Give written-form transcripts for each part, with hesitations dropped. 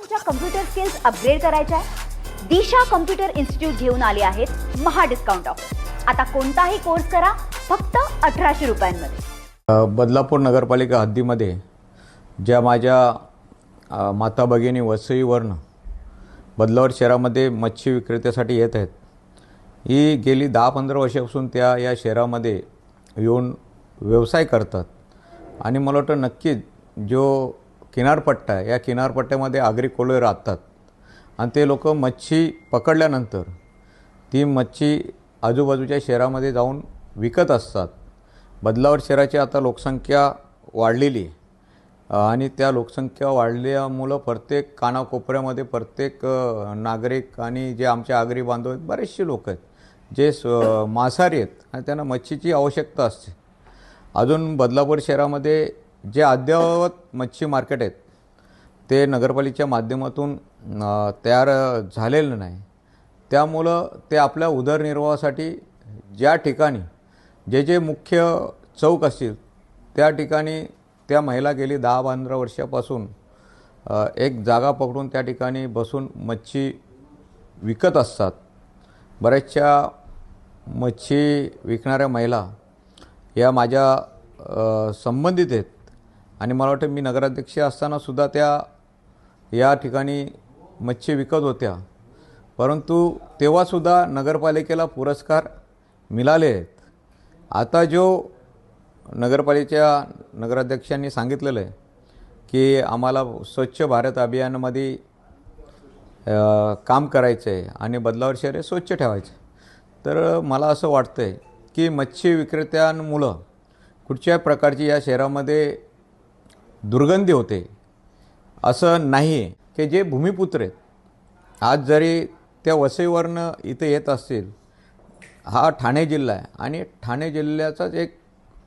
तुमच्या computer skills upgrade करायच्या आहे? दिशा कम्प्युटर इन्स्टिट्यूट घेऊन आले आहेत महा डिस्काउंट ऑफर। आता कोणताही कोर्स करा फक्त 1800 रुपयांमध्ये। बदलापूर नगरपालिका हद्दीमध्ये ज्या माझ्या माता भगिनी वसईवरनं बदलापूर शहरामध्ये मच्छी विक्रेत्यासाठी येत आहेत, ही गेली 10-15 वर्षापासून त्या या शहरामध्ये येऊन व्यवसाय करतात। आणि मला वाटतं नक्कीच जो किनारपट्टा आहे, या किनारपट्ट्यामध्ये आगरी कोळी राहतात आणि ते लोक मच्छी पकडल्यानंतर ती मच्छी आजूबाजूच्या शहरामध्ये जाऊन विकत असतात। बदलापूर शहराची आता लोकसंख्या वाढलेली आहे आणि त्या लोकसंख्या वाढल्यामुळं प्रत्येक कानाकोपऱ्यामध्ये प्रत्येक नागरिक आणि जे आमचे आगरी बांधव आहेत, बरेचसे लोक आहेत जे मांसाहारी आहेत आणि त्यांना मच्छीची आवश्यकता असते। अजून बदलापूर शहरामध्ये जे अद्ययावत मच्छी मार्केट आहेत ते नगरपालिकेच्या माध्यमातून तयार झालेलं नाही, त्यामुळं ते आपल्या उदरनिर्वाहासाठी ज्या ठिकाणी जे मुख्य चौक असतील त्या ठिकाणी त्या महिला गेली 10-15 वर्षापासून एक जागा पकडून त्या ठिकाणी बसून मच्छी विकत असतात। बऱ्याचशा मच्छी विकणाऱ्या महिला या माझ्या संबंधित आहेत आणि मला वाटतं मी नगराध्यक्ष असतानासुद्धा त्या या ठिकाणी मच्छी विकत होत्या, परंतु तेव्हासुद्धा नगरपालिकेला पुरस्कार मिळाले आहेत। आता जो नगरपालिकेच्या नगराध्यक्षांनी सांगितलेलं आहे की आम्हाला स्वच्छ भारत अभियानामध्ये काम करायचं आहे आणि बदलापूर शहर हे स्वच्छ ठेवायचं आहे, तर मला असं वाटतं आहे की मच्छी विक्रेत्यांमुळं कुठच्याही प्रकारची या शहरामध्ये दुर्गंधी होते असं नाही आहे। की जे भूमिपुत्र आहेत, आज जरी त्या वसईवरनं इथे येत असतील, हा ठाणे जिल्हा आहे आणि ठाणे जिल्ह्याचाच एक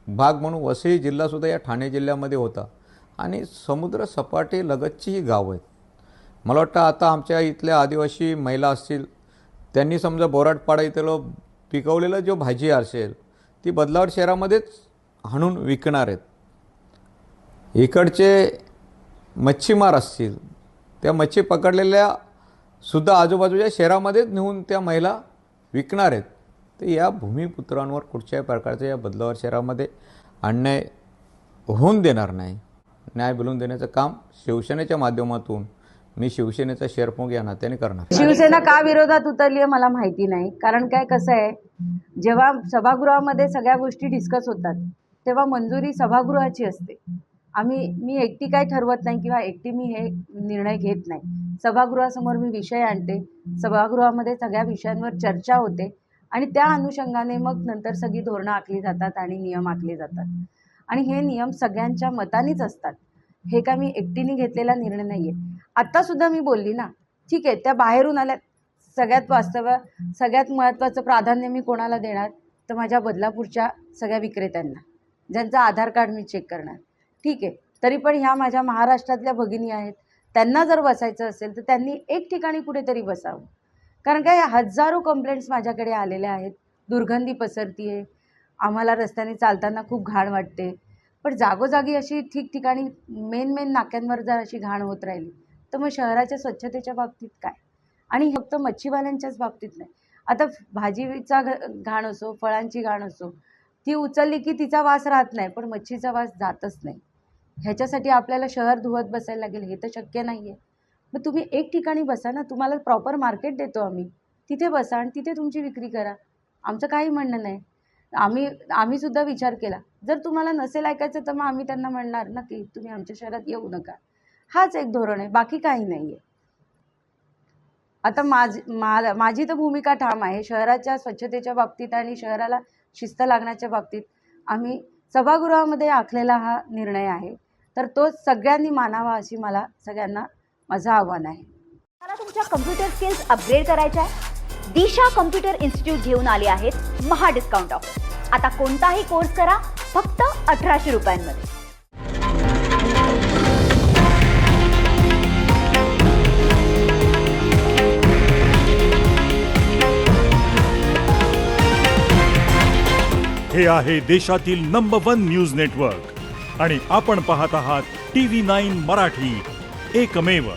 भाग म्हणून वसई जिल्हासुद्धा या ठाणे जिल्ह्यामध्ये होता आणि समुद्र सपाटी लगतची ही गावं आहेत। मला वाटतं आता आमच्या इथल्या आदिवासी महिला असतील, त्यांनी समजा बोराटपाडा इथलं पिकवलेलं जो भाजी असेल ती बदलापूर शहरामध्येच हाणून विकणार आहेत। इकडचे मच्छीमार असतील, त्या मच्छी पकडलेल्या सुद्धा आजूबाजूच्या शहरामध्येच नेऊन त्या महिला विकणार आहेत। तर या भूमिपुत्रांवर कुठच्याही प्रकारचं या बदलापूर शहरामध्ये अन्याय होऊन देणार नाही। न्याय मिळवून देण्याचं काम शिवसेनेच्या माध्यमातून मी शिवसेनेचा शेरप्रमुख या नात्याने करणार। शिवसेना का विरोधात उतरली आहे मला माहिती नाही, कारण काय कसं आहे, जेव्हा सभागृहामध्ये सगळ्या गोष्टी डिस्कस होतात तेव्हा मंजुरी सभागृहाची असते। मी एकटी काय ठरवत नाही किंवा एकटी मी हे निर्णय घेत नाही। सभागृहासमोर मी विषय आणते, सभागृहामध्ये सगळ्या विषयांवर चर्चा होते आणि त्या अनुषंगाने मग नंतर सगळी धोरणं आखली जातात आणि नियम आखले जातात आणि हे नियम सगळ्यांच्या मतानेच असतात। हे काय मी एकटीने घेतलेला निर्णय नाही आहे। आत्तासुद्धा मी बोलली ना, ठीक आहे, त्या बाहेरून आल्या, सगळ्यात महत्त्वाचं प्राधान्य मी कोणाला देणार, तर माझ्या बदलापूरच्या सगळ्या विक्रेत्यांना, ज्यांचं आधार कार्ड मी चेक करणार। ठीक आहे, तरी पण ह्या माझ्या महाराष्ट्रातल्या भगिनी आहेत, त्यांना जर बसायचं असेल तर त्यांनी एक ठिकाणी कुठेतरी बसावं, कारण काय हजारो कंप्लेंट्स माझ्याकडे आलेल्या आहेत। दुर्गंधी पसरती आहे, आम्हाला रस्त्याने चालताना खूप घाण वाटते, पण जागोजागी अशी ठिकठिकाणी मेन नाक्यांवर जर अशी घाण होत राहिली तर मग शहराच्या स्वच्छतेच्या बाबतीत काय? आणि फक्त मच्छीवाल्यांच्याच बाबतीत नाही, आता भाजीचा घाण असो, फळांची घाण असो, ती उचलली की तिचा वास राहत नाही, पण मच्छीचा वास जातच नाही। ह्याच्यासाठी आपल्याला शहर धुवत बसायला लागेल, हे तर शक्य नाही आहे। मग तुम्ही एक ठिकाणी बसा ना, तुम्हाला प्रॉपर मार्केट देतो आम्ही, तिथे बसा आणि तिथे तुमची विक्री करा, आमचं काही म्हणणं नाही। आम्ही सुद्धा विचार केला, जर तुम्हाला नसेल ऐकायचं तर मग आम्ही त्यांना म्हणणार ना की तुम्ही आमच्या शहरात येऊ नका। हाच एक धोरण आहे, बाकी काही नाही आहे। आता माझी तर भूमिका ठाम आहे, शहराच्या स्वच्छतेच्या बाबतीत आणि शहराला शिस्त लागण्याच्या बाबतीत आम्ही सभागृहामध्ये आखलेला हा निर्णय आहे, तर तो सगळ्यांनी मानावा अशी मला सगळ्यांना माझं आव्हान आहे। मला तुमच्या कम्प्युटर स्किल्स अपग्रेड करायच्या आहे? दिशा कम्प्युटर इन्स्टिट्यूट घेऊन आले आहेत महा डिस्काउंट ऑफर। आता कोणताही कोर्स करा फक्त 1800 रुपयांमध्ये। हे आहे देशातील नंबर 1 न्यूज नेटवर्क आणि आपण पाहत आहात TV9 मराठी, एकमेव।